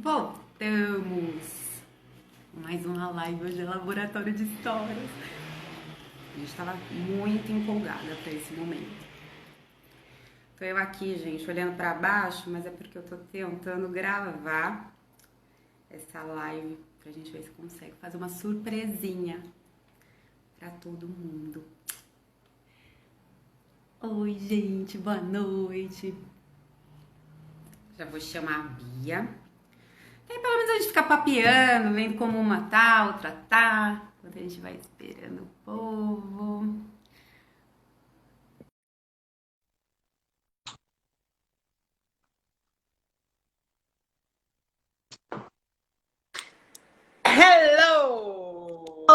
Voltamos! Mais uma live hoje é Laboratório de Histórias. A gente estava muito empolgada para esse momento. Tô eu aqui, gente, olhando para baixo, mas é porque eu tô tentando gravar essa live pra gente ver se consegue fazer uma surpresinha para todo mundo. Oi, gente, boa noite. Já vou chamar a Bia. Aí pelo menos a gente fica papeando, vendo como uma tá, outra tá, enquanto a gente vai esperando o povo. Hello!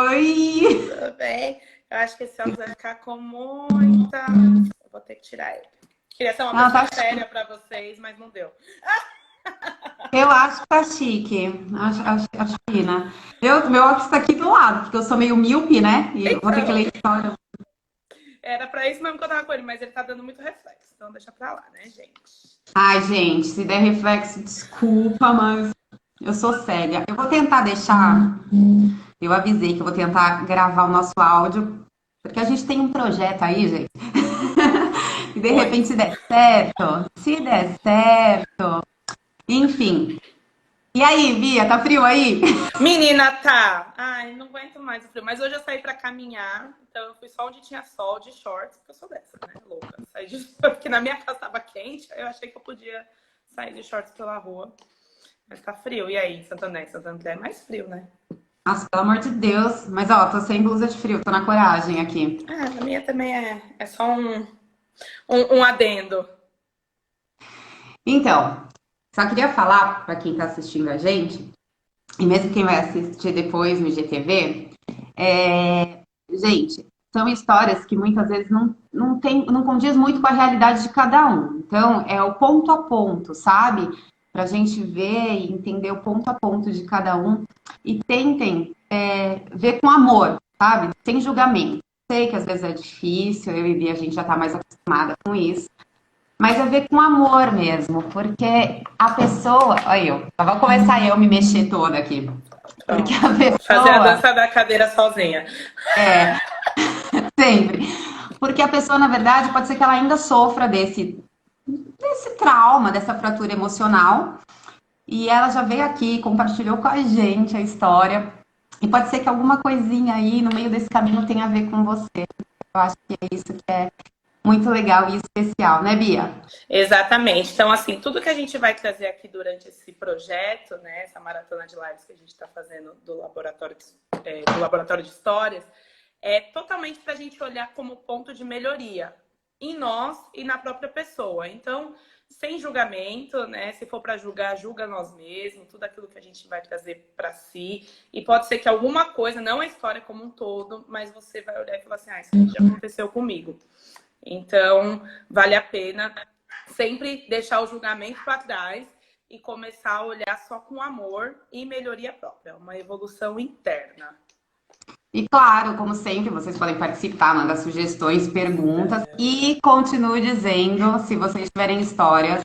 Oi! Tudo bem? Eu acho que esse óculos vai ficar com muita... Eu vou ter que tirar ele. Queria ser uma Não, pessoa tá chique. séria pra vocês, mas não deu. Eu acho que tá chique. Acho fina. Meu óculos tá aqui do lado, porque eu sou meio míope, né? E eu vou ter que Então, ler história. era pra isso mesmo que eu tava com ele, mas ele tá dando muito reflexo. Então deixa pra lá, né, gente? Ai, gente, se der reflexo, desculpa, mas eu sou cega. Eu vou tentar deixar. Eu avisei que eu vou tentar gravar o nosso áudio, porque a gente tem um projeto aí, gente. E de Oi. repente, se der certo, enfim. E aí, Bia, tá frio aí? Menina, tá. Ai, não aguento mais o frio. Mas hoje eu saí pra caminhar, então eu fui só onde tinha sol, de shorts, porque eu sou dessa, né? Louca. Saí de... Porque na minha casa tava quente, aí eu achei que eu podia sair de shorts pela rua. Mas tá frio. E aí, Santo André é mais frio, né? Nossa, pelo amor de Deus. Mas ó, tô sem blusa de frio, tô na coragem aqui. Ah, a minha também é só um adendo. Então, só queria falar pra quem tá assistindo a gente, e mesmo quem vai assistir depois no IGTV, gente, são histórias que muitas vezes não condiz muito com a realidade de cada um. Então, é o ponto a ponto, sabe? Pra gente ver e entender o ponto a ponto de cada um e tentem ver com amor, sabe? Sem julgamento. Sei que às vezes é difícil, eu e Bia, a gente já tá mais acostumada com isso, mas é ver com amor mesmo, porque a pessoa. Olha eu, vou começar eu me mexer toda aqui. Porque Pronto. a Fazer a pessoa, dança da cadeira sozinha. sempre. Porque a pessoa, na verdade, pode ser que ela ainda sofra desse trauma, dessa fratura emocional. E ela já veio aqui, compartilhou com a gente a história. E pode ser que alguma coisinha aí no meio desse caminho tenha a ver com você. Eu acho que é isso que é muito legal e especial, né, Bia? Exatamente. Então, assim, tudo que a gente vai trazer aqui durante esse projeto, né, essa maratona de lives que a gente está fazendo do laboratório de Histórias, é totalmente para a gente olhar como ponto de melhoria em nós e na própria pessoa. Então, sem julgamento, né? Se for para julgar, julga nós mesmos, tudo aquilo que a gente vai trazer para si. E pode ser que alguma coisa, não a história como um todo, mas você vai olhar e falar assim: ah, isso aqui já aconteceu comigo. Então, vale a pena sempre deixar o julgamento para trás e começar a olhar só com amor e melhoria própria, uma evolução interna. E claro, como sempre, vocês podem participar, mandar sugestões, perguntas e continue dizendo, se vocês tiverem histórias,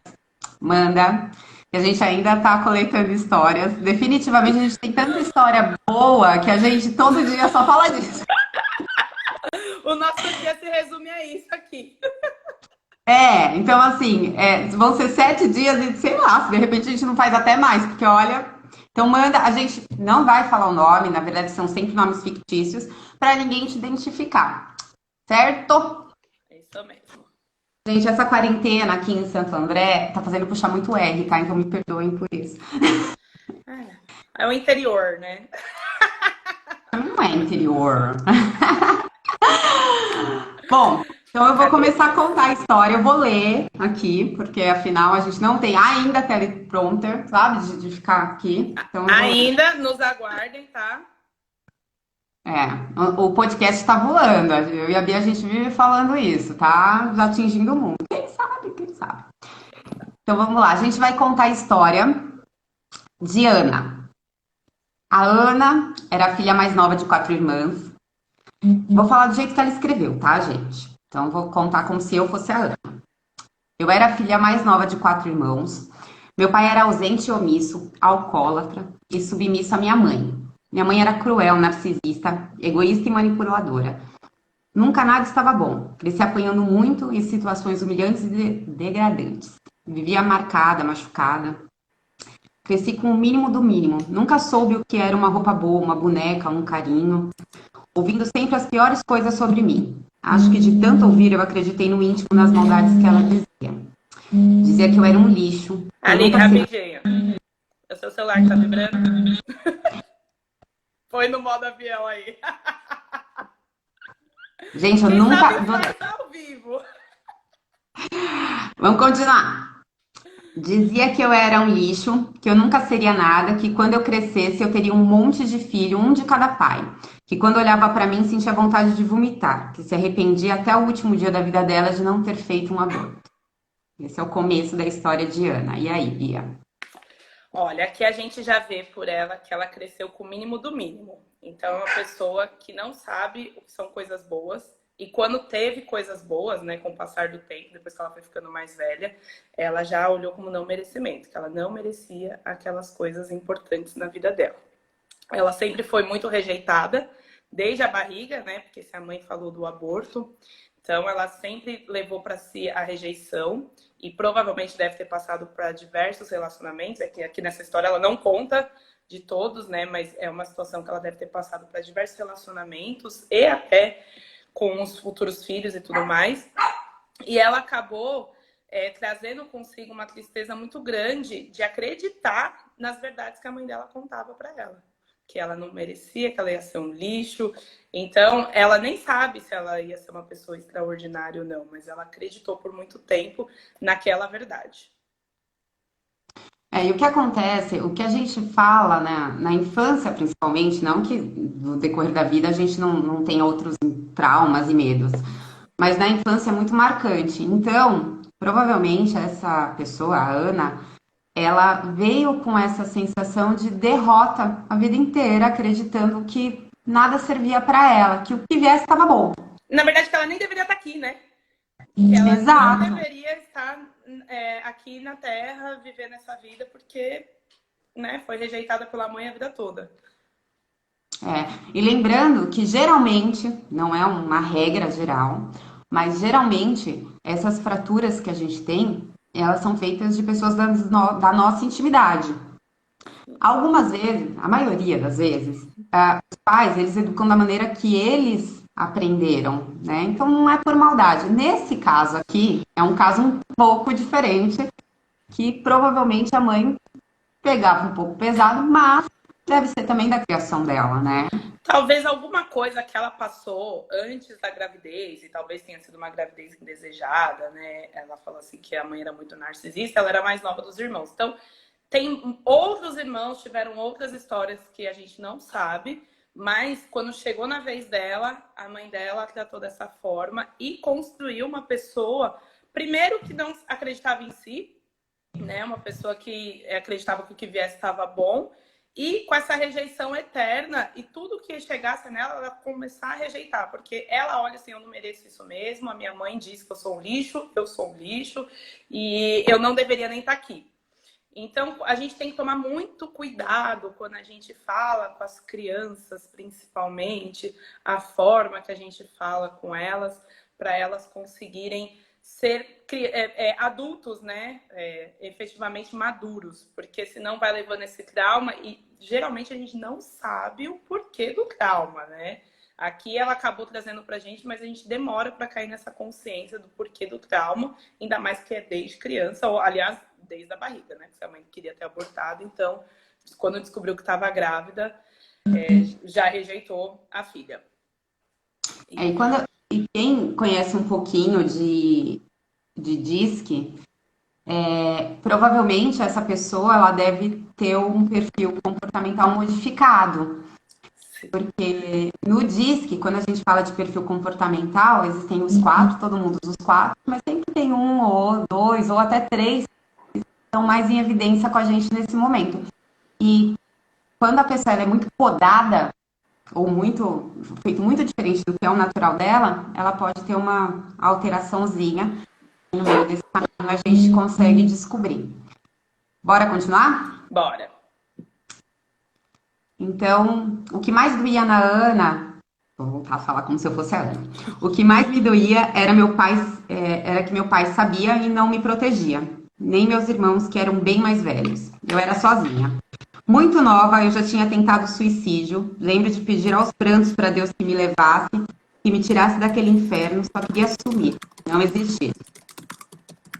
manda. Que a gente ainda está coletando histórias. Definitivamente a gente tem tanta história boa que a gente todo dia só fala disso. O nosso dia se resume a isso aqui. Então assim, vão ser 7 dias e sei lá, se de repente a gente não faz até mais, porque olha. Então manda, a gente não vai falar o nome, na verdade são sempre nomes fictícios, para ninguém te identificar, certo? É isso mesmo. Gente, essa quarentena aqui em Santo André tá fazendo puxar muito R, tá? Então me perdoem por isso. É o interior, né? Não é interior. Bom, então eu vou Cadê? começar a contar a história. Eu vou ler aqui, porque afinal a gente não tem ainda teleprompter, sabe? De ficar aqui. Então eu vou ler. Ainda nos aguardem, tá? O podcast tá voando. Eu e a Bia, a gente vive falando isso, tá? Já atingindo o mundo. Quem sabe, quem sabe. Então vamos lá, a gente vai contar a história de Ana. A Ana era a filha mais nova de 4 irmãs. Vou falar do jeito que ela escreveu, tá, gente? Então vou contar como se eu fosse a Ana. Eu era a filha mais nova de 4 irmãos. Meu pai era ausente e omisso, alcoólatra e submisso à minha mãe. Minha mãe era cruel, narcisista, egoísta e manipuladora. Nunca nada estava bom. Cresci apanhando muito em situações humilhantes e degradantes. Vivia marcada, machucada. Cresci com o mínimo do mínimo. Nunca soube o que era uma roupa boa, uma boneca, um carinho. Ouvindo sempre as piores coisas sobre mim. Acho que de tanto ouvir eu acreditei no íntimo nas maldades que ela dizia. Dizia que eu era um lixo. Aline, rapidinho. É o seu celular que tá vibrando? Foi no modo avião aí. Gente, eu Quem nunca... sabe faz ao vivo. Vamos continuar. Dizia que eu era um lixo, que eu nunca seria nada, que quando eu crescesse eu teria um monte de filho, um de cada pai. Que quando olhava pra mim sentia vontade de vomitar, que se arrependia até o último dia da vida dela de não ter feito um aborto. Esse é o começo da história de Ana. E aí, Bia? Olha, aqui a gente já vê por ela que ela cresceu com o mínimo do mínimo. Então, é uma pessoa que não sabe o que são coisas boas. E quando teve coisas boas, né, com o passar do tempo, depois que ela foi ficando mais velha, ela já olhou como não merecimento, que ela não merecia aquelas coisas importantes na vida dela. Ela sempre foi muito rejeitada, desde a barriga, né, porque se a mãe falou do aborto, então ela sempre levou para si a rejeição e provavelmente deve ter passado para diversos relacionamentos. Aqui nessa história ela não conta de todos, né, mas é uma situação que ela deve ter passado para diversos relacionamentos e até com os futuros filhos e tudo mais. E ela acabou trazendo consigo uma tristeza muito grande de acreditar nas verdades que a mãe dela contava para ela. Que ela não merecia, que ela ia ser um lixo. Então, ela nem sabe se ela ia ser uma pessoa extraordinária ou não, mas ela acreditou por muito tempo naquela verdade. E o que acontece, o que a gente fala, né, na infância principalmente, não que no decorrer da vida a gente não tenha outros traumas e medos, mas na infância é muito marcante. Então, provavelmente essa pessoa, a Ana, ela veio com essa sensação de derrota a vida inteira, acreditando que nada servia para ela, que o que viesse estava bom. Na verdade, que ela nem deveria estar aqui, né? Que ela Exato. não deveria estar aqui na Terra, vivendo essa vida, porque, né, foi rejeitada pela mãe a vida toda. E lembrando que geralmente, não é uma regra geral, mas geralmente essas fraturas que a gente tem, elas são feitas de pessoas da nossa intimidade. Algumas vezes, a maioria das vezes, os pais, eles educam da maneira que eles aprenderam, né? Então não é por maldade. Nesse caso aqui, é um caso um pouco diferente, que provavelmente a mãe pegava um pouco pesado, mas deve ser também da criação dela, né? Talvez alguma coisa que ela passou antes da gravidez, e talvez tenha sido uma gravidez indesejada, né? Ela falou assim que a mãe era muito narcisista, ela era mais nova dos irmãos. Então, tem outros irmãos, tiveram outras histórias que a gente não sabe, mas quando chegou na vez dela, a mãe dela tratou dessa forma e construiu uma pessoa, primeiro que não acreditava em si, né? Uma pessoa que acreditava que o que viesse estava bom, e com essa rejeição eterna, e tudo que chegasse nela, ela começar a rejeitar, porque ela olha assim, eu não mereço isso mesmo, a minha mãe diz que eu sou um lixo, e eu não deveria nem estar aqui. Então, a gente tem que tomar muito cuidado quando a gente fala com as crianças, principalmente, a forma que a gente fala com elas, para elas conseguirem ser adultos, né? Efetivamente maduros, porque senão vai levando esse trauma e geralmente a gente não sabe o porquê do trauma, né? Aqui ela acabou trazendo pra gente, mas a gente demora para cair nessa consciência do porquê do trauma, ainda mais que é desde criança, ou aliás, desde a barriga, né? Que a mãe queria ter abortado, então quando descobriu que estava grávida, já rejeitou a filha. E quem conhece um pouquinho de DISC, provavelmente essa pessoa ela deve ter um perfil comportamental modificado. Porque no DISC, quando a gente fala de perfil comportamental, existem os 4, todo mundo usa os 4, mas sempre tem 1 ou 2 ou até 3 que estão mais em evidência com a gente nesse momento. E quando a pessoa é muito podada, ou feito muito diferente do que é o natural dela, ela pode ter uma alteraçãozinha. No meio desse caminho a gente consegue descobrir. Bora continuar? Bora. Então, o que mais doía na Ana, vou voltar a falar como se eu fosse a Ana. O que mais me doía era era que meu pai sabia e não me protegia. Nem meus irmãos, que eram bem mais velhos. Eu era sozinha. Muito nova, eu já tinha tentado suicídio. Lembro de pedir aos prantos para Deus que me levasse, que me tirasse daquele inferno, só queria sumir, não existir.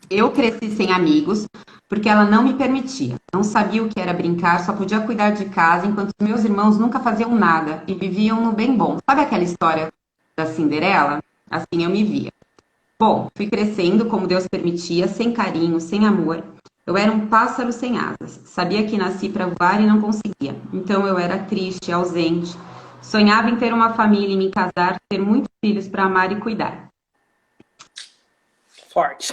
Eu cresci sem amigos, porque ela não me permitia. Não sabia o que era brincar, só podia cuidar de casa, enquanto meus irmãos nunca faziam nada e viviam no bem bom. Sabe aquela história da Cinderela? Assim eu me via. Bom, fui crescendo como Deus permitia, sem carinho, sem amor. Eu era um pássaro sem asas. Sabia que nasci para voar e não conseguia. Então eu era triste, ausente. Sonhava em ter uma família e me casar, ter muitos filhos para amar e cuidar. Forte.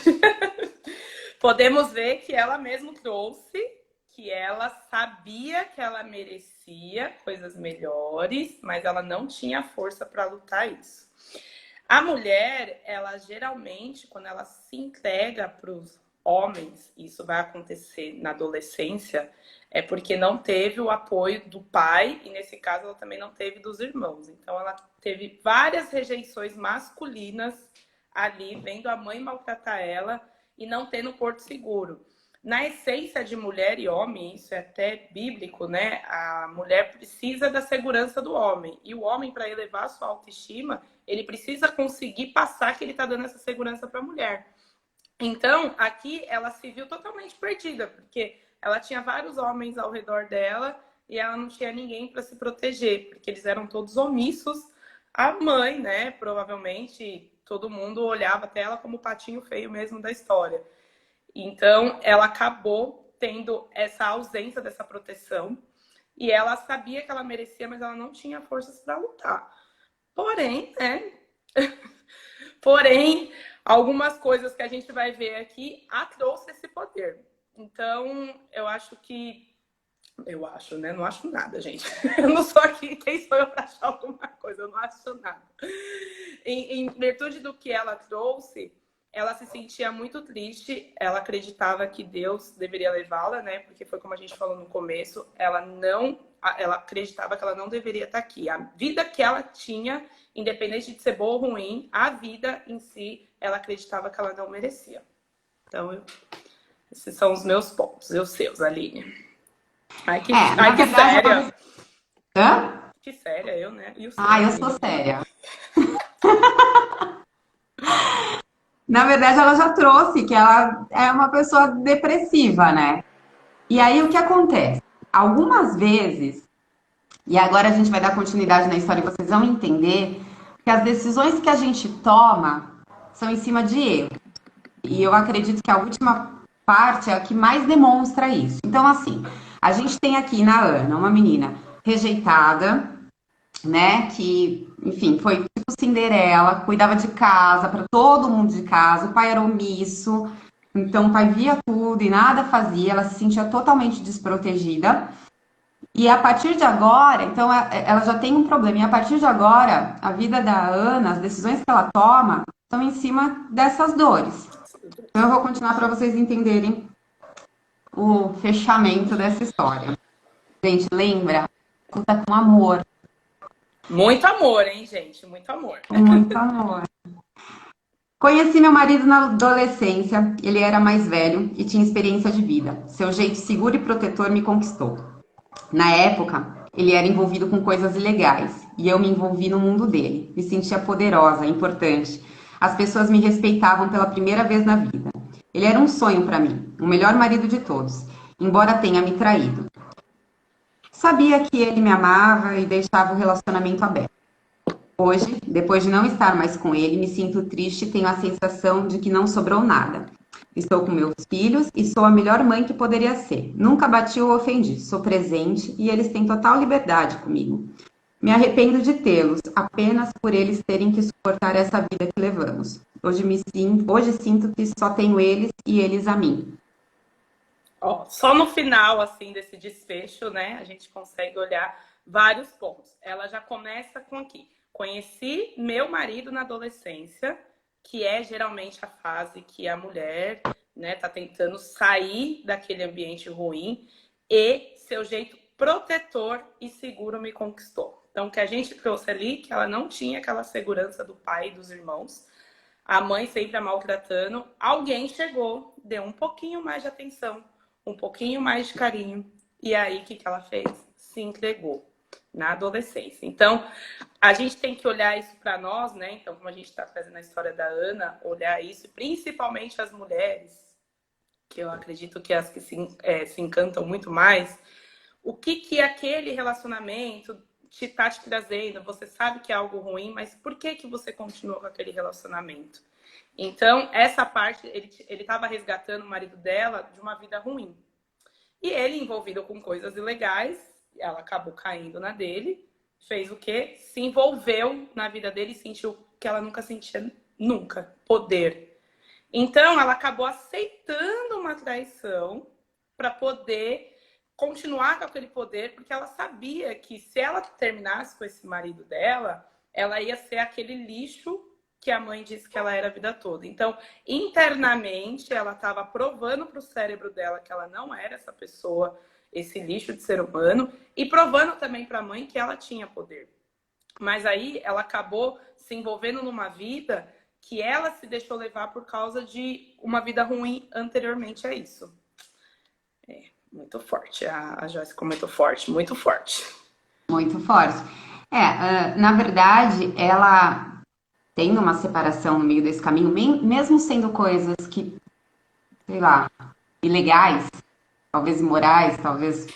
Podemos ver que ela mesmo trouxe, que ela sabia que ela merecia coisas melhores, mas ela não tinha força para lutar isso. A mulher, ela geralmente, quando ela se entrega para os homens, isso vai acontecer na adolescência, é porque não teve o apoio do pai, e nesse caso ela também não teve dos irmãos. Então ela teve várias rejeições masculinas ali, vendo a mãe maltratar ela e não tendo porto seguro. Na essência de mulher e homem, isso é até bíblico, né? A mulher precisa da segurança do homem. E o homem, para elevar a sua autoestima, ele precisa conseguir passar que ele está dando essa segurança para a mulher. Então, aqui ela se viu totalmente perdida, porque ela tinha vários homens ao redor dela e ela não tinha ninguém para se proteger, porque eles eram todos omissos. A mãe, né? Provavelmente todo mundo olhava até ela como o patinho feio mesmo da história. Então, ela acabou tendo essa ausência dessa proteção e ela sabia que ela merecia, mas ela não tinha forças para lutar. Porém, né? Porém, algumas coisas que a gente vai ver aqui a trouxe esse poder. Então, eu acho que... Eu acho, né? Não acho nada, gente. Eu não sou aqui, quem sou eu para achar alguma coisa? Eu não acho nada. Em virtude do que ela trouxe, ela se sentia muito triste, ela acreditava que Deus deveria levá-la, né? Porque foi como a gente falou no começo, ela acreditava que ela não deveria estar aqui. A vida que ela tinha, independente de ser boa ou ruim, a vida em si, ela acreditava que ela não merecia. Então, esses são os meus pontos, e os seus, Aline. Ai, Na que verdade, séria. Hã? Que séria eu, né? E o seu, Eu sou Aline? séria. Na verdade, ela já trouxe que ela é uma pessoa depressiva, né? E aí o que acontece? Algumas vezes, e agora a gente vai dar continuidade na história e vocês vão entender que as decisões que a gente toma são em cima de erro. E eu acredito que a última parte é a que mais demonstra isso. Então, assim, a gente tem aqui na Ana uma menina rejeitada, né? Que, enfim, foi tipo Cinderela, cuidava de casa, para todo mundo de casa, o pai era omisso, então o pai via tudo e nada fazia, ela se sentia totalmente desprotegida. E a partir de agora, então ela já tem um problema, e a partir de agora, a vida da Ana, as decisões que ela toma, estão em cima dessas dores. Então eu vou continuar para vocês entenderem o fechamento dessa história. Gente, lembra? Escuta com amor. Muito amor, hein, gente? Muito amor. Com muito amor. Conheci meu marido na adolescência, ele era mais velho e tinha experiência de vida. Seu jeito seguro e protetor me conquistou. Na época, ele era envolvido com coisas ilegais e eu me envolvi no mundo dele. Me sentia poderosa, importante. As pessoas me respeitavam pela primeira vez na vida. Ele era um sonho para mim, o melhor marido de todos, embora tenha me traído. Sabia que ele me amava e deixava o relacionamento aberto. Hoje, depois de não estar mais com ele, me sinto triste e tenho a sensação de que não sobrou nada. Estou com meus filhos e sou a melhor mãe que poderia ser. Nunca bati ou ofendi, sou presente e eles têm total liberdade comigo. Me arrependo de tê-los, apenas por eles terem que suportar essa vida que levamos. Hoje sinto que só tenho eles e eles a mim. Ó, só no final, assim, desse desfecho, né, a gente consegue olhar vários pontos. Ela já começa com aqui. Conheci meu marido na adolescência, que é geralmente a fase que a mulher né? Tá tentando sair daquele ambiente ruim e seu jeito protetor e seguro me conquistou. Então, o que a gente trouxe ali, que ela não tinha aquela segurança do pai e dos irmãos, a mãe sempre a maltratando, alguém chegou, deu um pouquinho mais de atenção, um pouquinho mais de carinho, e aí o que ela fez? Se entregou na adolescência. Então, a gente tem que olhar isso para nós, né? Então, como a gente está fazendo a história da Ana, olhar isso, principalmente as mulheres, que eu acredito que as que se encantam muito mais, o que aquele relacionamento tá te trazendo? Você sabe que é algo ruim, mas por que você continua com aquele relacionamento? Então, essa parte, ele estava resgatando o marido dela de uma vida ruim. E ele, envolvido com coisas ilegais, ela acabou caindo na dele, fez o quê? Se envolveu na vida dele e sentiu que ela nunca sentia, nunca, poder. Então, ela acabou aceitando uma traição para poder continuar com aquele poder, porque ela sabia que se ela terminasse com esse marido dela, ela ia ser aquele lixo que a mãe disse que ela era a vida toda. Então, internamente, ela estava provando para o cérebro dela que ela não era essa pessoa, esse lixo de ser humano, e provando também para a mãe que ela tinha poder. Mas aí ela acabou se envolvendo numa vida que ela se deixou levar por causa de uma vida ruim anteriormente a isso. É muito forte. A Joyce comentou forte, muito forte. Muito forte. Na verdade, ela tem uma separação no meio desse caminho, mesmo sendo coisas que, sei lá, ilegais, talvez imorais, talvez,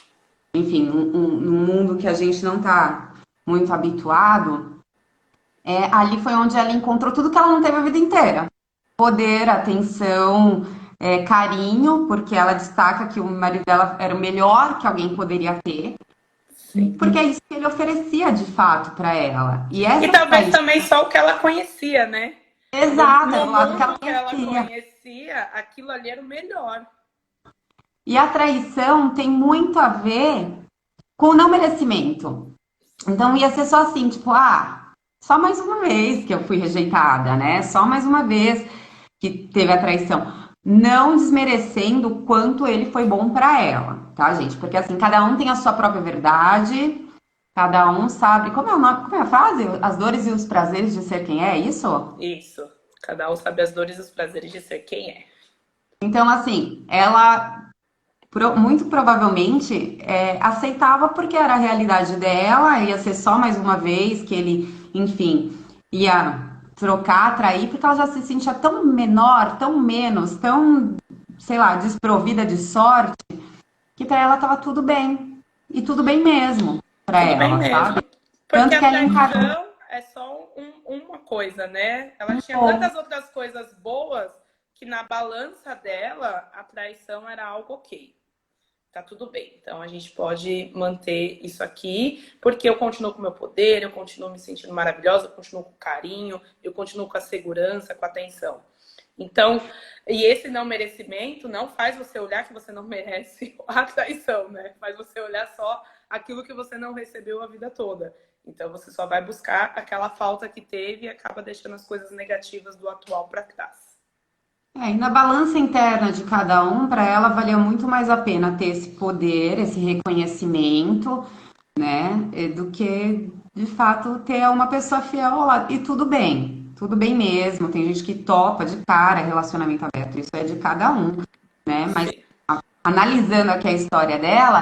enfim, num mundo que a gente não está muito habituado, ali foi onde ela encontrou tudo que ela não teve a vida inteira. Poder, atenção, carinho, porque ela destaca que o marido dela era o melhor que alguém poderia ter. Sim. Porque é isso que ele oferecia de fato para ela. E talvez também só o que ela conhecia, né? Exato, no lado que ela conhecia, aquilo ali era o melhor. E a traição tem muito a ver com o não merecimento. Então ia ser só assim, tipo, só mais uma vez que eu fui rejeitada, né? Só mais uma vez que teve a traição. Não desmerecendo o quanto ele foi bom para ela, tá, gente? Porque assim, cada um tem a sua própria verdade, cada um sabe. Como é a frase? As dores e os prazeres de ser quem é, isso? Isso. Cada um sabe as dores e os prazeres de ser quem é. Então, assim, ela muito provavelmente aceitava porque era a realidade dela, ia ser só mais uma vez que ele, enfim, ia trocar, trair, porque ela já se sentia tão menor, tão menos, tão, sei lá, desprovida de sorte, que para ela tava tudo bem. E tudo bem mesmo para ela, sabe? Porque tanto a traição é só uma coisa, né? Ela tinha tantas outras coisas boas que na balança dela a traição era algo ok. Tá tudo bem. Então a gente pode manter isso aqui, porque eu continuo com o meu poder, eu continuo me sentindo maravilhosa, eu continuo com carinho, eu continuo com a segurança, com a atenção. Então, e esse não merecimento não faz você olhar que você não merece a traição, né? Faz você olhar só aquilo que você não recebeu a vida toda. Então você só vai buscar aquela falta que teve e acaba deixando as coisas negativas do atual para trás. E na balança interna de cada um, para ela valia muito mais a pena ter esse poder, esse reconhecimento, né? Do que, de fato, ter uma pessoa fiel ao lado. E tudo bem mesmo. Tem gente que topa de cara relacionamento aberto, isso é de cada um, né? Mas analisando aqui a história dela,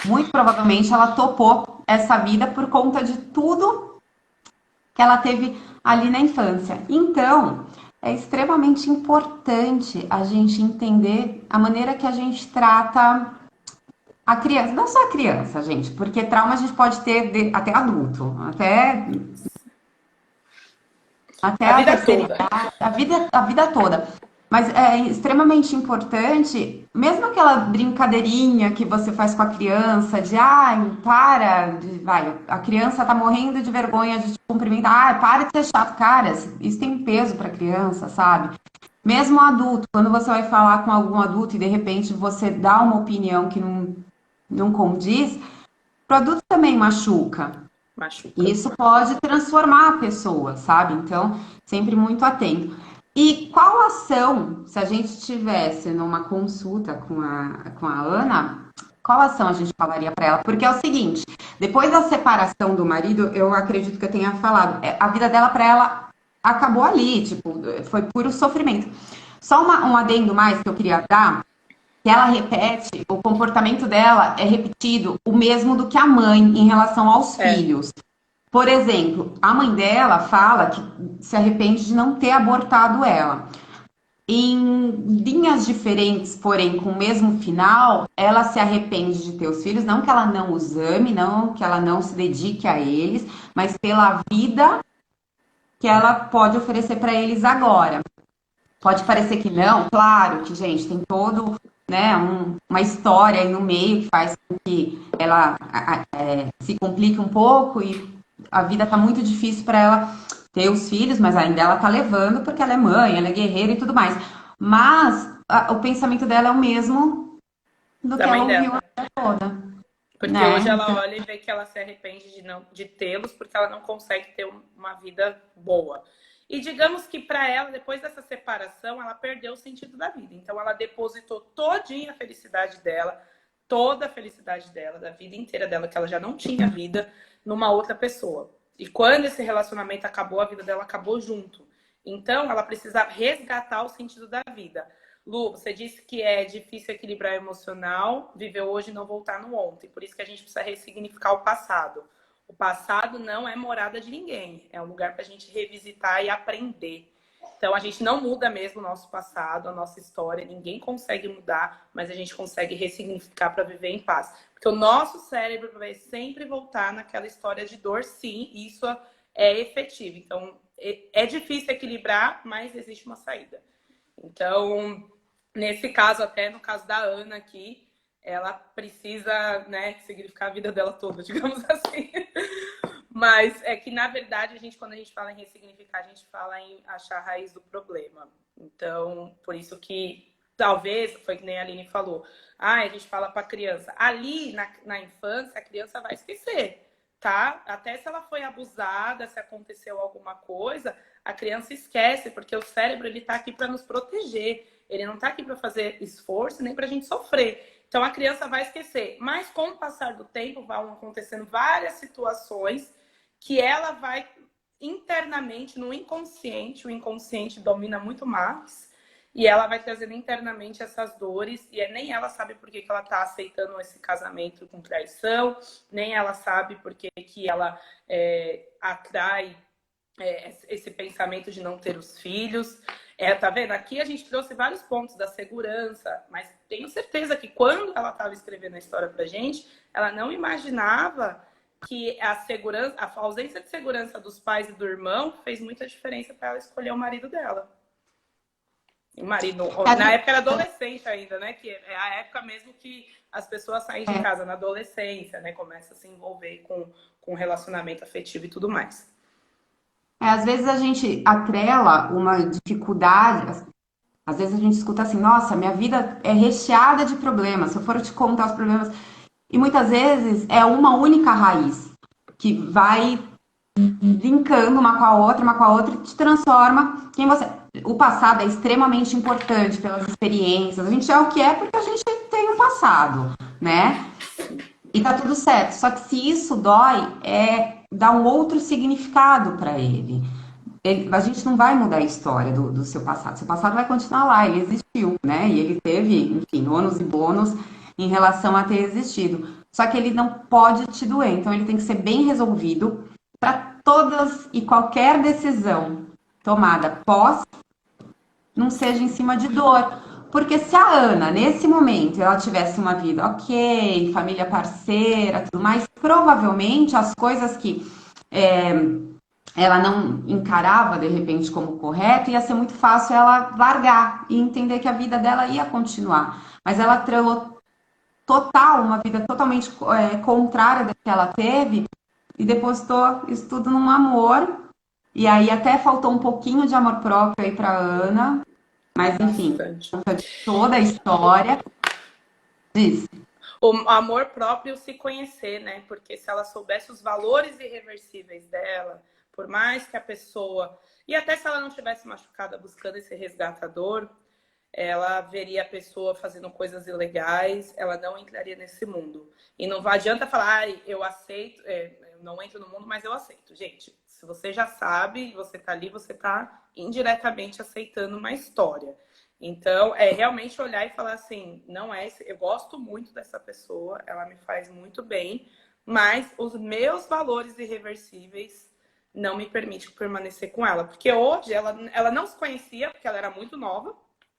muito provavelmente ela topou essa vida por conta de tudo que ela teve ali na infância. Então, é extremamente importante a gente entender a maneira que a gente trata a criança. Não só a criança, gente, porque trauma a gente pode ter até adulto, até a vida toda. A vida toda. Mas é extremamente importante, mesmo aquela brincadeirinha que você faz com a criança, de a criança tá morrendo de vergonha de te cumprimentar, para de ser chato, cara, isso tem um peso pra criança, sabe? Mesmo adulto, quando você vai falar com algum adulto e de repente você dá uma opinião que não condiz, o adulto também machuca. E isso pode transformar a pessoa, sabe? Então, sempre muito atento. E qual ação, se a gente tivesse numa consulta com a Ana, qual ação a gente falaria para ela? Porque é o seguinte, depois da separação do marido, eu acredito que eu tenha falado, a vida dela para ela acabou ali, tipo, foi puro sofrimento. Só um adendo mais que eu queria dar, que ela repete, o comportamento dela é repetido o mesmo do que a mãe em relação aos É, filhos. Por exemplo, a mãe dela fala que se arrepende de não ter abortado ela. Em linhas diferentes, porém com o mesmo final, ela se arrepende de ter os filhos, não que ela não os ame, não que ela não se dedique a eles, mas pela vida que ela pode oferecer para eles agora. Pode parecer que não, claro que, gente, tem todo, né, uma história aí no meio que faz com que ela se complique um pouco e a vida tá muito difícil para ela ter os filhos, mas ainda ela tá levando porque ela é mãe, ela é guerreira e tudo mais. Mas o pensamento dela é o mesmo do da que ela mãe ouviu a dela. vida toda, Porque né? hoje ela Então, olha e vê que ela se arrepende de tê-los porque ela não consegue ter uma vida boa. E digamos que para ela, depois dessa separação, ela perdeu o sentido da vida. Então ela depositou todinha a felicidade dela, toda a felicidade dela, da vida inteira dela, que ela já não tinha vida, numa outra pessoa. E quando esse relacionamento acabou, a vida dela acabou junto. Então ela precisa resgatar o sentido da vida. Lu, você disse que é difícil equilibrar o emocional, viver hoje e não voltar no ontem. Por isso que a gente precisa ressignificar o passado. O passado não é morada de ninguém. É um lugar para a gente revisitar e aprender. Então, a gente não muda mesmo o nosso passado, a nossa história. Ninguém consegue mudar, mas a gente consegue ressignificar para viver em paz. Porque o nosso cérebro vai sempre voltar naquela história de dor, sim. E isso é efetivo. Então, é difícil equilibrar, mas existe uma saída. Então, nesse caso, até no caso da Ana aqui, ela precisa, né, significar a vida dela toda, digamos assim. Mas é que, na verdade, quando a gente fala em ressignificar, a gente fala em achar a raiz do problema. Então, por isso que, talvez, foi que nem a Aline falou, a gente fala para a criança. Ali, na infância, a criança vai esquecer, tá? Até se ela foi abusada, se aconteceu alguma coisa, a criança esquece, porque o cérebro ele tá aqui para nos proteger. Ele não tá aqui para fazer esforço nem para a gente sofrer. Então a criança vai esquecer. Mas com o passar do tempo vão acontecendo várias situações que ela vai internamente, no inconsciente, o inconsciente domina muito mais, e ela vai trazendo internamente essas dores, e nem ela sabe por que ela tá aceitando esse casamento com traição, nem ela sabe por que ela atrai esse pensamento de não ter os filhos. Tá vendo? Aqui a gente trouxe vários pontos da segurança, mas tenho certeza que quando ela estava escrevendo a história pra gente, ela não imaginava que a segurança, a ausência de segurança dos pais e do irmão fez muita diferença para ela escolher o marido dela. O marido, na época era adolescente ainda, né? Que é a época mesmo que as pessoas saem de casa na adolescência, né? Começa a se envolver com relacionamento afetivo e tudo mais. às vezes a gente atrela uma dificuldade, às vezes a gente escuta assim, nossa, minha vida é recheada de problemas, se eu for te contar os problemas. E muitas vezes é uma única raiz que vai linkando uma com a outra e te transforma quem você. O passado é extremamente importante pelas experiências. A gente é o que é porque a gente tem um passado, né? E tá tudo certo. Só que se isso dói, dá um outro significado para ele. A gente não vai mudar a história do seu passado. Seu passado vai continuar lá, ele existiu, né? E ele teve, enfim, ônus e bônus em relação a ter existido. Só que ele não pode te doer, então ele tem que ser bem resolvido para todas e qualquer decisão tomada pós não seja em cima de dor. Porque se a Ana, nesse momento, ela tivesse uma vida ok, família parceira, tudo mais, provavelmente as coisas que ela não encarava de repente como correto, ia ser muito fácil ela largar e entender que a vida dela ia continuar. Mas ela atrelou total, uma vida totalmente contrária da que ela teve e depositou isso tudo num amor. E aí até faltou um pouquinho de amor próprio aí para Ana, mas enfim, Bastante. toda a história diz. O amor próprio se conhecer, né? Porque se ela soubesse os valores irreversíveis dela, Por mais que a pessoa... E até se ela não tivesse machucada buscando esse resgatador, ela veria a pessoa fazendo coisas ilegais, ela não entraria nesse mundo. E não adianta falar, eu aceito, eu não entro no mundo, mas eu aceito. Gente, se você já sabe, você tá ali, você tá indiretamente aceitando uma história. Então, é realmente olhar e falar assim, não é esse, eu gosto muito dessa pessoa, ela me faz muito bem, mas os meus valores irreversíveis não me permitem permanecer com ela. Porque hoje ela não se conhecia, porque ela era muito nova,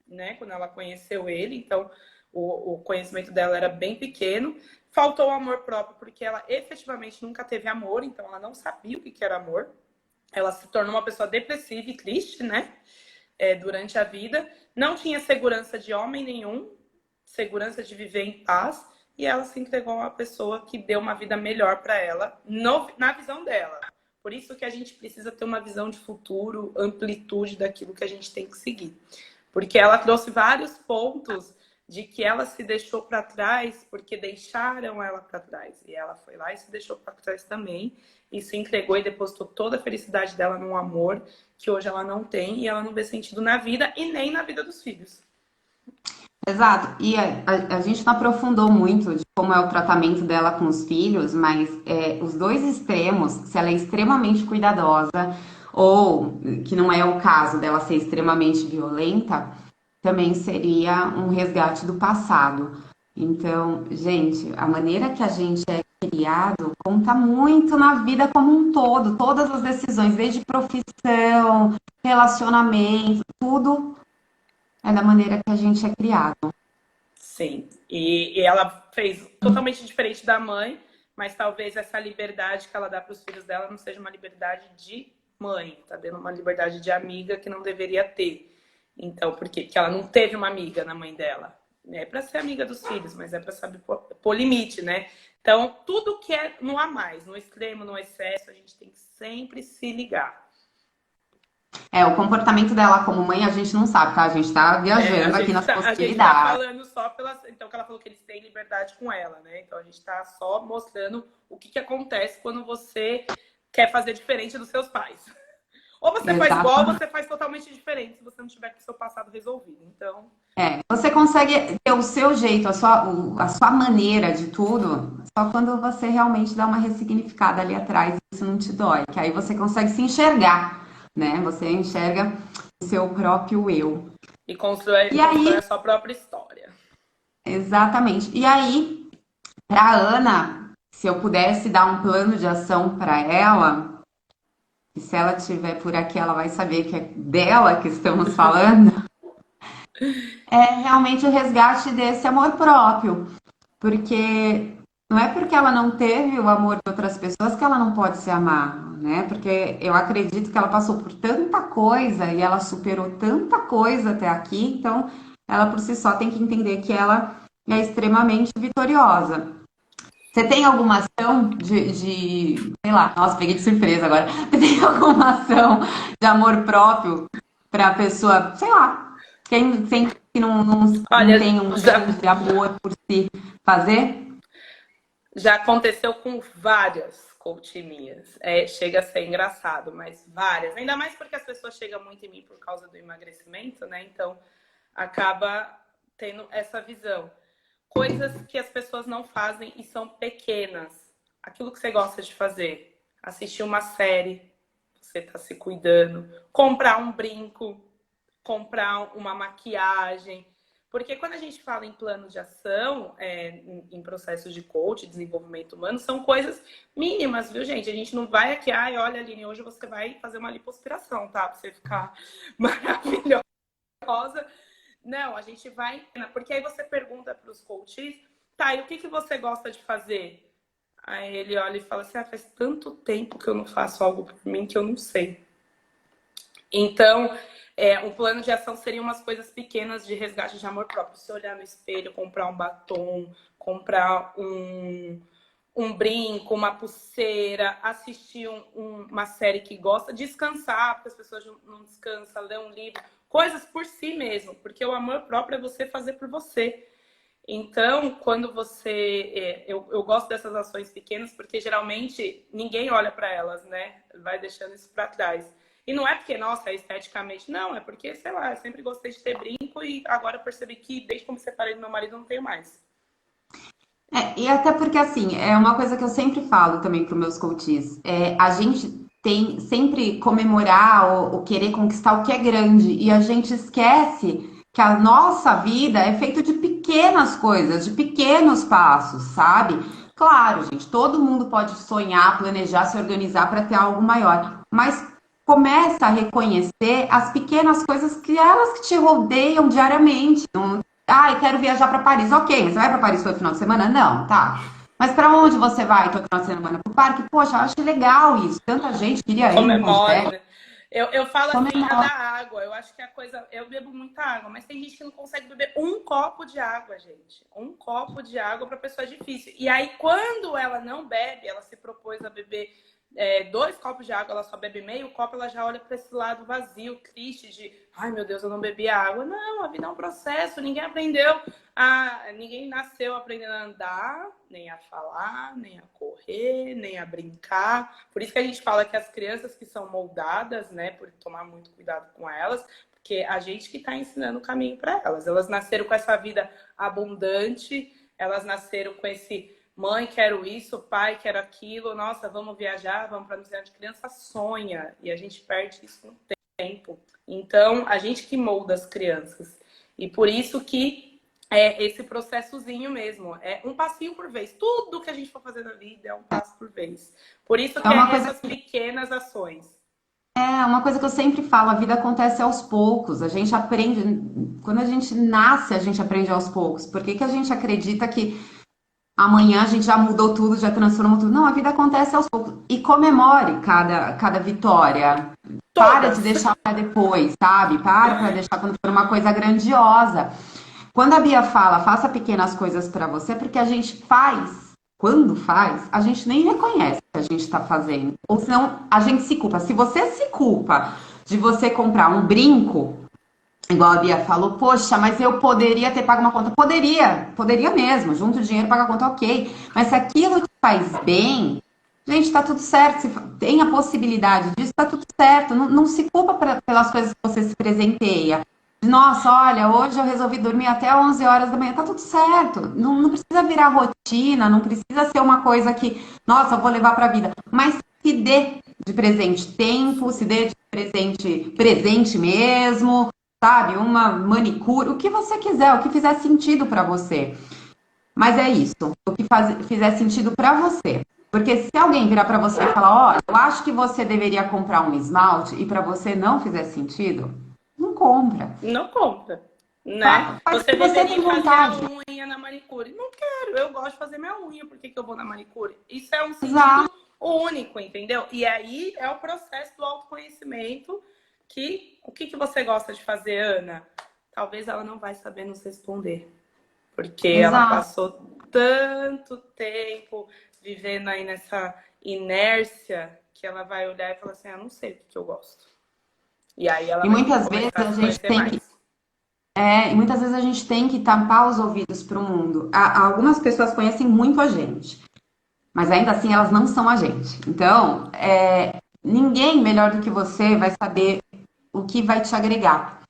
né? Quando ela conheceu ele, então o conhecimento dela era bem pequeno. Faltou o amor próprio, porque ela efetivamente nunca teve amor, então ela não sabia o que era amor. Ela se tornou uma pessoa depressiva e triste, né? Durante a vida. Não tinha segurança de homem nenhum, segurança de viver em paz, e ela se entregou a uma pessoa que deu uma vida melhor para ela, na visão dela. Por isso que a gente precisa ter uma visão de futuro, amplitude daquilo que a gente tem que seguir. Porque ela trouxe vários pontos de que ela se deixou para trás porque deixaram ela para trás. E ela foi lá e se deixou para trás também. E se entregou e depositou toda a felicidade dela num amor que hoje ela não tem. E ela não vê sentido na vida e nem na vida dos filhos. Exato. E a gente não aprofundou muito de como é o tratamento dela com os filhos, mas os dois extremos, se ela é extremamente cuidadosa ou que não é o caso dela ser extremamente violenta, também seria um resgate do passado. Então, gente, a maneira que a gente é criado conta muito na vida como um todo, todas as decisões, desde profissão, relacionamento, tudo é da maneira que a gente é criado. Sim. E ela fez totalmente diferente da mãe, mas talvez essa liberdade que ela dá para os filhos dela não seja uma liberdade de mãe, tá dando uma liberdade de amiga que não deveria ter. Então, por quê? Porque ela não teve uma amiga na mãe dela. É para ser amiga dos filhos, mas é para saber pôr limite, né? Então, tudo que é no a mais, no extremo, no excesso, a gente tem que sempre se ligar. O comportamento dela como mãe a gente não sabe, tá? A gente tá viajando aqui nas A gente possibilidades. tá falando só pelas... Então, que ela falou que eles têm liberdade com ela, né? Então, a gente tá só mostrando o que acontece quando você quer fazer diferente dos seus pais. Ou você faz igual, ou você faz totalmente diferente, se você não tiver com o seu passado resolvido. Então... Você consegue ter o seu jeito, a sua maneira de tudo, só quando você realmente dá uma ressignificada ali atrás, isso não te dói, que aí você consegue se enxergar, né? Você enxerga o seu próprio eu. E constrói a sua própria história. Exatamente. E aí, pra Ana, se eu pudesse dar um plano de ação para ela, e se ela estiver por aqui, ela vai saber que é dela que estamos falando. É realmente o resgate desse amor próprio. Porque não é porque ela não teve o amor de outras pessoas que ela não pode se amar, né? Porque eu acredito que ela passou por tanta coisa e ela superou tanta coisa até aqui, então ela por si só tem que entender que ela é extremamente vitoriosa. Você tem alguma ação sei lá, nossa, peguei de surpresa agora. Você tem alguma ação de amor próprio para a pessoa, sei lá, quem não tem um grande de amor por si fazer? Já aconteceu com várias coach minhas. Chega a ser engraçado, mas várias. Ainda mais porque as pessoas chegam muito em mim por causa do emagrecimento, né? Então, acaba tendo essa visão. Coisas que as pessoas não fazem e são pequenas. Aquilo que você gosta de fazer. Assistir uma série, você tá se cuidando. Comprar um brinco, comprar uma maquiagem. Porque quando a gente fala em plano de ação, em processos de coach, desenvolvimento humano, são coisas mínimas, viu, gente? A gente não vai aqui, olha, Aline, hoje você vai fazer uma lipoaspiração, tá? Pra você ficar maravilhosa. Não, a gente vai... Porque aí você pergunta para os coaches, tá, e o que você gosta de fazer? Aí ele olha e fala assim, faz tanto tempo que eu não faço algo por mim que eu não sei. Então... um plano de ação seria umas coisas pequenas de resgate de amor próprio. Se olhar no espelho, comprar um batom, comprar um brinco, uma pulseira, assistir uma série que gosta, descansar, porque as pessoas não descansam, ler um livro, coisas por si mesmo, porque o amor próprio é você fazer por você. Então, quando você... eu gosto dessas ações pequenas porque geralmente ninguém olha para elas, né? Vai deixando isso para trás. E não é porque, nossa, é esteticamente. Não, é porque, sei lá, eu sempre gostei de ter brinco e agora eu percebi que desde que eu me separei do meu marido eu não tenho mais. E até porque, assim, é uma coisa que eu sempre falo também para os meus coaches. A gente tem sempre comemorar ou querer conquistar o que é grande. E a gente esquece que a nossa vida é feita de pequenas coisas, de pequenos passos, sabe? Claro, gente, todo mundo pode sonhar, planejar, se organizar para ter algo maior. Mas começa a reconhecer as pequenas coisas que elas que te rodeiam diariamente. Ah, eu quero viajar para Paris. Ok, mas você vai para Paris todo final de semana? Não, tá. Mas para onde você vai todo final de semana? Para o parque? Poxa, eu acho legal isso. Tanta gente queria ir, não Comemore, consegue. né? Eu falo assim, a da Comemora. água. Eu acho que a coisa. Eu bebo muita água, mas tem gente que não consegue beber um copo de água, gente. Um copo de água para pessoa é difícil. E aí, quando ela não bebe, ela se propôs a beber 2 copos de água, ela só bebe meio copo, ela já olha para esse lado vazio, triste, de ai meu Deus, eu não bebi água. Não, a vida é um processo, ninguém nasceu aprendendo a andar, nem a falar, nem a correr, nem a brincar. Por isso que a gente fala que as crianças que são moldadas, né, por tomar muito cuidado com elas, porque a gente que está ensinando o caminho para elas. Elas nasceram com essa vida abundante, elas nasceram com esse mãe, quero isso, pai, quero aquilo, nossa, vamos viajar, vamos para a criança sonha e a gente perde isso no tempo. Então, a gente que molda as crianças. E por isso que é esse processozinho mesmo, é um passinho por vez. Tudo que a gente for fazer na vida é um passo por vez. Por isso que É uma coisa essas pequenas ações. uma coisa que eu sempre falo, a vida acontece aos poucos. A gente aprende, quando a gente nasce, a gente aprende aos poucos. Por que que a gente acredita que amanhã a gente já mudou tudo, já transformou tudo? Não, a vida acontece aos poucos. E comemore cada vitória. Para de Todas. deixar para depois, sabe? Para deixar quando for uma coisa grandiosa. Quando a Bia fala, faça pequenas coisas para você, é porque a gente faz. Quando faz, a gente nem reconhece o que a gente está fazendo. Ou senão, a gente se culpa. Se você se culpa de você comprar um brinco, igual a Bia falou, poxa, mas eu poderia ter pago uma conta. Poderia mesmo. Junto o dinheiro, paga a conta, ok. Mas se aquilo te faz bem, gente, tá tudo certo. Se tem a possibilidade disso, tá tudo certo. Não, não se culpa pelas coisas que você se presenteia. Nossa, olha, hoje eu resolvi dormir até 11 horas da manhã, tá tudo certo. Não, não precisa virar rotina, não precisa ser uma coisa que, nossa, eu vou levar pra vida. Mas se dê de presente tempo, se dê de presente mesmo, sabe? Uma manicure, o que você quiser, o que fizer sentido pra você. Mas é isso, o que fizer sentido pra você. Porque se alguém virar pra você e falar, ó, eu acho que você deveria comprar um esmalte e pra você não fizer sentido, não compra. Não compra, né? Faz o Você que você deveria tem fazer a vontade. unha na manicure. Não quero, eu gosto de fazer minha unha. Por que que eu vou na manicure? Isso é um sentido Exato. único, entendeu? E aí é o processo do autoconhecimento que... O que que você gosta de fazer, Ana? Talvez ela não vai saber nos responder. Porque ela Exato. passou tanto tempo vivendo aí nessa inércia que ela vai olhar e falar assim, ah, não sei o que que eu gosto. E aí ela E vai ter que muitas vezes começar a a se gente conhecer tem que, mais. e muitas vezes a gente tem que tampar os ouvidos para o mundo. Algumas pessoas conhecem muito a gente, mas ainda assim elas não são a gente. Então, ninguém melhor do que você vai saber o que vai te agregar.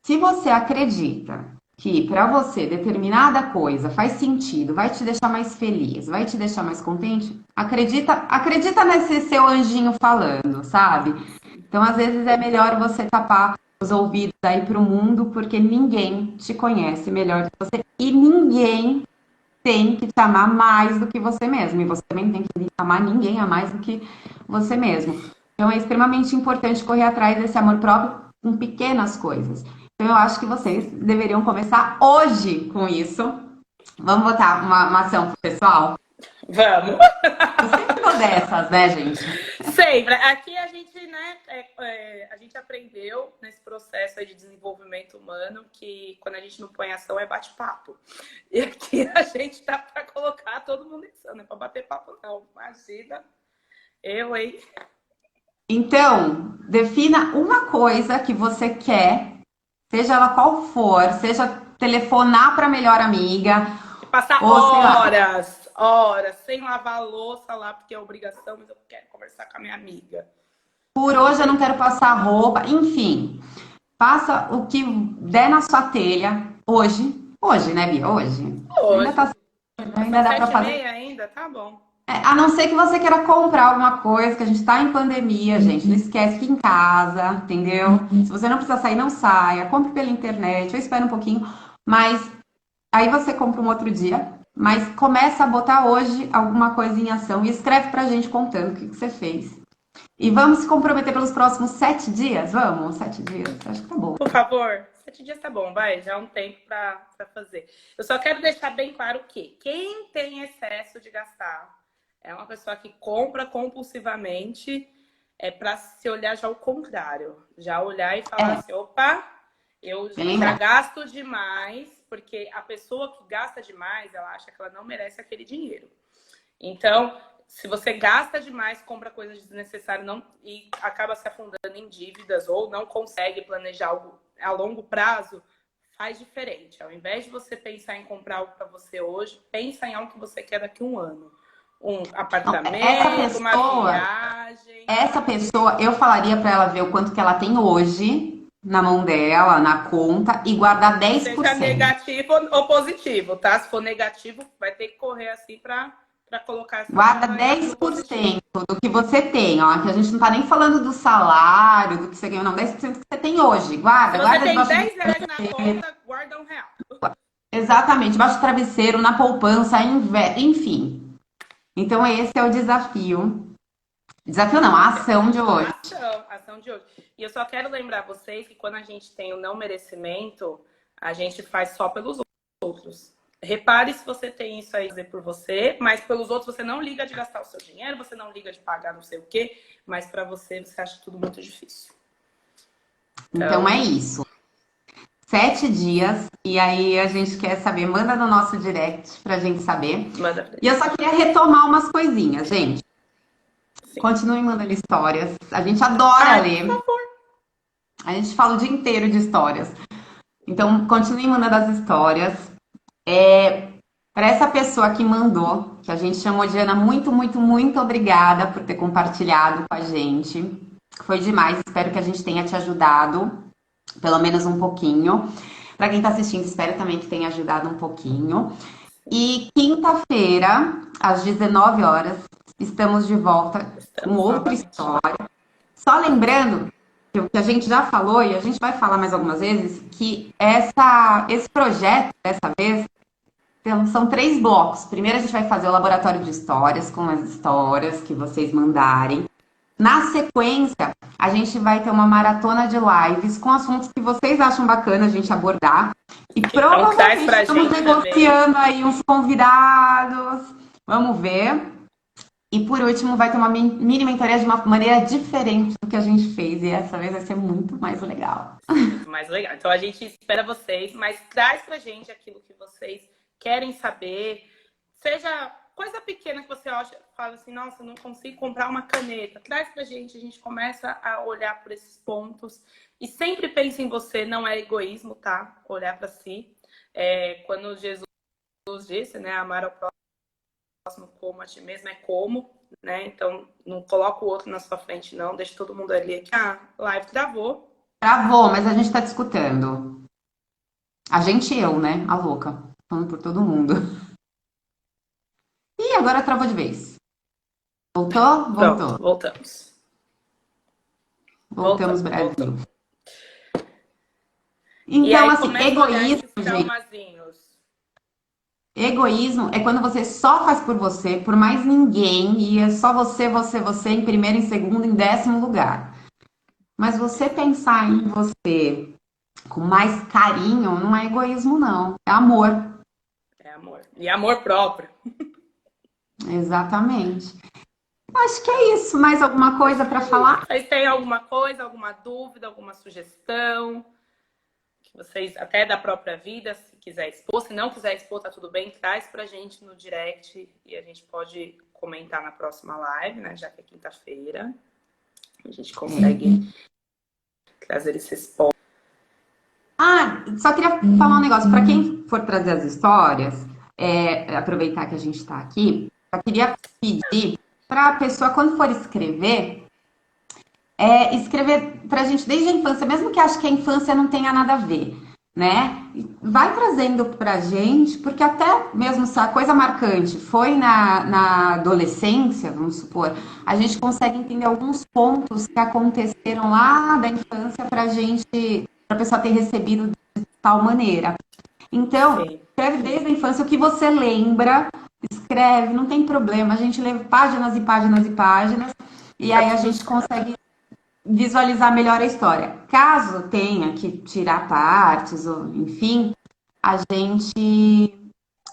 Se você acredita que para você determinada coisa faz sentido, vai te deixar mais feliz, vai te deixar mais contente, acredita nesse seu anjinho falando, sabe? Então, às vezes é melhor você tapar os ouvidos aí para o mundo, porque ninguém te conhece melhor do que você e ninguém tem que te amar mais do que você mesmo. E você também tem que amar ninguém a mais do que você mesmo. Então, é extremamente importante correr atrás desse amor próprio com pequenas coisas. Então, eu acho que vocês deveriam começar hoje com isso. Vamos botar uma ação pro pessoal? Vamos! Eu sempre tô dessas, né, gente? Sempre. Aqui a gente, né, a gente aprendeu nesse processo aí de desenvolvimento humano que quando a gente não põe ação é bate-papo. E aqui a gente tá para colocar todo mundo em ação, não é para bater papo não. Imagina, hein? Então, defina uma coisa que você quer, seja ela qual for, seja telefonar para a melhor amiga. Passar ou, sei lá, horas, sem lavar a louça lá, porque é obrigação, mas eu quero conversar com a minha amiga. por hoje eu não quero passar roupa, enfim. Faça o que der na sua telha hoje. Hoje, né, Bia? Hoje. Ainda Hoje. tá cedo, ainda São dá para fazer. 7h30 ainda? Tá bom. A não ser que você queira comprar alguma coisa, que a gente tá em pandemia, gente. Não esquece que em casa, entendeu? Se você não precisa sair, não saia. Compre pela internet, ou espera um pouquinho. Mas aí você compra um outro dia. Mas começa a botar hoje alguma coisa em ação e escreve pra gente contando o que você fez. E vamos se comprometer pelos próximos 7 dias? Vamos? 7 dias? Acho que tá bom. Por favor, 7 dias tá bom, vai. Já é um tempo pra fazer. Eu só quero deixar bem claro que quem tem excesso de gastar é uma pessoa que compra compulsivamente, é para se olhar já ao contrário. Já olhar e falar assim, opa, eu já gasto demais, porque a pessoa que gasta demais, ela acha que ela não merece aquele dinheiro. Então, se você gasta demais, compra coisas desnecessárias e acaba se afundando em dívidas ou não consegue planejar algo a longo prazo, faz diferente. Ao invés de você pensar em comprar algo para você hoje, pensa em algo que você quer daqui a um ano. Um apartamento, uma viagem. Essa pessoa, eu falaria para ela ver o quanto que ela tem hoje na mão dela, na conta, e guardar 10%. Seja negativo ou positivo, tá? Se for negativo, vai ter que correr assim para colocar essa Guarda 10% do que você tem, ó. Que a gente não tá nem falando do salário, do que você ganhou, não. 10% que você tem hoje. Guarda, Se você guarda tem debaixo do R$10 na conta, guarda R$1. Exatamente, debaixo do travesseiro, na poupança, enfim. Então, esse é o desafio. Desafio não, a ação de hoje. Ação de hoje. E eu só quero lembrar vocês que quando a gente tem o não merecimento, a gente faz só pelos outros. Repare se você tem isso aí fazer por você, mas pelos outros você não liga de gastar o seu dinheiro, você não liga de pagar não sei o quê, mas para você acha tudo muito difícil. Então é isso. 7 dias, e aí a gente quer saber, manda no nosso direct pra gente saber. Manda pra E eu só queria retomar umas coisinhas, gente. Sim. Continuem mandando histórias. A gente adora ler. Por favor. A gente fala o dia inteiro de histórias. Então, continuem mandando as histórias. Para essa pessoa que mandou, que a gente chamou de Ana, muito, muito, muito obrigada por ter compartilhado com a gente. Foi demais. Espero que a gente tenha te ajudado, pelo menos um pouquinho. Para quem está assistindo, espero também que tenha ajudado um pouquinho. E quinta-feira, às 19 horas, estamos de volta com outra história. Só lembrando que o que a gente já falou, e a gente vai falar mais algumas vezes, que esse projeto, dessa vez, são 3 blocos. Primeiro a gente vai fazer o laboratório de histórias, com as histórias que vocês mandarem. Na sequência, a gente vai ter uma maratona de lives com assuntos que vocês acham bacana a gente abordar. E provavelmente estamos negociando aí uns convidados. Vamos ver. E por último, vai ter uma mini mentoria de uma maneira diferente do que a gente fez. E essa vez vai ser muito mais legal. Muito mais legal. Então a gente espera vocês, mas traz pra gente aquilo que vocês querem saber. Seja coisa pequena que você acha, fala assim, nossa, não consigo comprar uma caneta. Traz pra gente, a gente começa a olhar por esses pontos. E sempre pense em você, não é egoísmo, tá? Olhar para si. Quando Jesus disse, né, amar ao próximo como a ti mesmo é como, né? Então não coloca o outro na sua frente, não. Deixa todo mundo ali aqui. Ah, live travou. Travou, mas a gente tá discutindo. A gente e eu, né? A louca. Falando por todo mundo. Ih, agora travou de vez. Voltou? Voltou. Pronto, voltamos. Voltamos, Brasil. Voltamos. Então, assim, egoísmo, gente. Egoísmo é quando você só faz por você, por mais ninguém, e é só você, você, em primeiro, em segundo, em 10º lugar. Mas você pensar em você com mais carinho não é egoísmo, não. É amor. É amor. E amor próprio. Exatamente. Acho que é isso. Mais alguma coisa para falar? Vocês têm alguma coisa, alguma dúvida, alguma sugestão? Que vocês, até da própria vida, se quiser expor. Se não quiser expor, tá tudo bem. Traz pra gente no direct e a gente pode comentar na próxima live, né? Já que é quinta-feira. A gente consegue trazer esses pontos. Ah, só queria falar um negócio. Para quem for trazer as histórias, aproveitar que a gente está aqui, eu queria pedir para a pessoa, quando for escrever, escrever para a gente desde a infância, mesmo que ache que a infância não tenha nada a ver, né? Vai trazendo para a gente, porque até mesmo se a coisa marcante foi na adolescência, vamos supor, a gente consegue entender alguns pontos que aconteceram lá da infância para a gente, para a pessoa ter recebido de tal maneira. Então, Sim. escreve desde a infância o que você lembra, escreve, não tem problema, a gente lê páginas e páginas e páginas, e Tá aí a tudo gente certo. consegue visualizar melhor a história. Caso tenha que tirar partes, ou enfim, a gente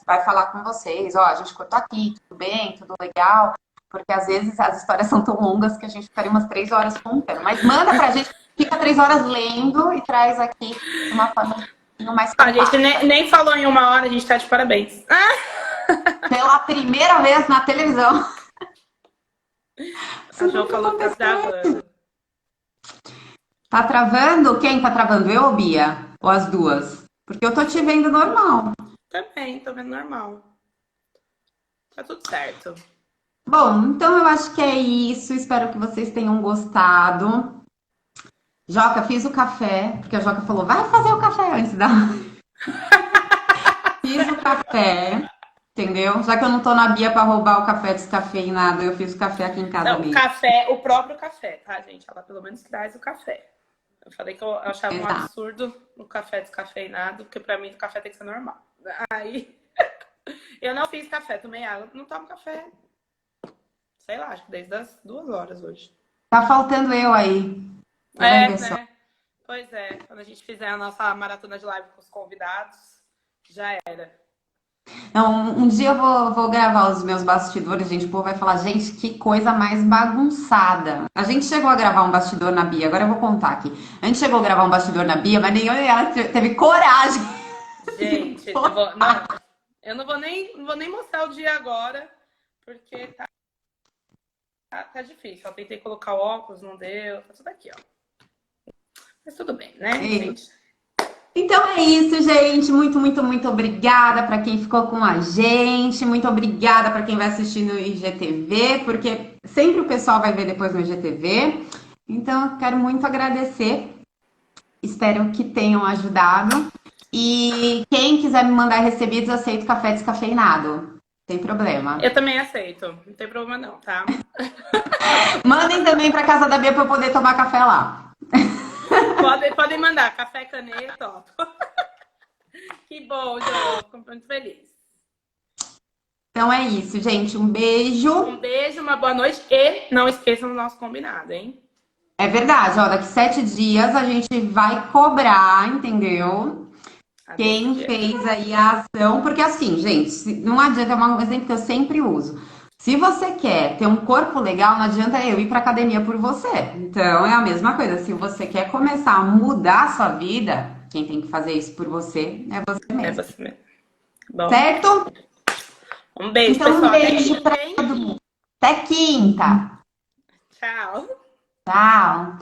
vai falar com vocês, ó, a gente cortou aqui, tudo bem, tudo legal, porque às vezes as histórias são tão longas que a gente ficaria umas 3 horas contando. Mas manda pra gente, fica 3 horas lendo e traz aqui de uma forma um pouquinho mais A gente compacta. nem falou em 1 hora, a gente tá de parabéns. Pela primeira vez na televisão. A Isso Jo nunca falou que tá aconteceu. travando. Tá travando? Quem tá travando? Eu ou Bia? Ou as duas? Porque eu tô te vendo normal. Também, tô vendo normal. Tá tudo certo. Bom, então eu acho que é isso. Espero que vocês tenham gostado. Joca, fiz o café, porque a Joca falou, vai fazer o café antes da. Fiz o café, entendeu? Já que eu não tô na Bia pra roubar o café descafeinado, eu fiz o café aqui em casa Não, mesmo. café, o próprio café, tá, gente? Ela pelo menos traz o café. Eu falei que eu achava um Exato. absurdo o café descafeinado, porque pra mim o café tem que ser normal. Aí, eu não fiz café, tomei água, não tomo café. Sei lá, acho que desde as 2 horas hoje. Tá faltando eu aí. Você vai ver É, só. né? Pois é, quando a gente fizer a nossa maratona de live com os convidados, já era. Não, um dia eu vou gravar os meus bastidores, gente. O povo vai falar, gente, que coisa mais bagunçada. A gente chegou a gravar um bastidor na Bia, agora eu vou contar aqui. A gente chegou a gravar um bastidor na Bia, mas nem eu nem ela teve coragem de Gente, postar. eu não vou nem mostrar o dia agora, porque tá difícil. Eu tentei colocar o óculos, não deu, tá tudo aqui, ó. Mas tudo bem, né, gente? Então é isso, gente. Muito, muito, muito obrigada para quem ficou com a gente. Muito obrigada para quem vai assistir no IGTV, porque sempre o pessoal vai ver depois no IGTV. Então, eu quero muito agradecer. Espero que tenham ajudado. E quem quiser me mandar recebidos, aceito café descafeinado. Não tem problema. Eu também aceito, não tem problema não, tá? Mandem também para casa da Bia para eu poder tomar café lá. Podem mandar café, caneta, ó. Que bom, Jo, fico muito feliz. Então é isso, gente. Um beijo. Um beijo, uma boa noite e não esqueçam do nosso combinado, hein? É verdade, ó, daqui 7 dias a gente vai cobrar, entendeu? A Quem DST. fez aí a ação, porque assim, gente, não adianta, é um exemplo que eu sempre uso. Se você quer ter um corpo legal, não adianta eu ir pra academia por você. Então é a mesma coisa. Se você quer começar a mudar a sua vida, quem tem que fazer isso por você é você É mesmo. você mesmo. Bom, Certo? um beijo, Então um pessoal. Até beijo quinta, pra hein? todo mundo. Até quinta. Tchau. Tchau.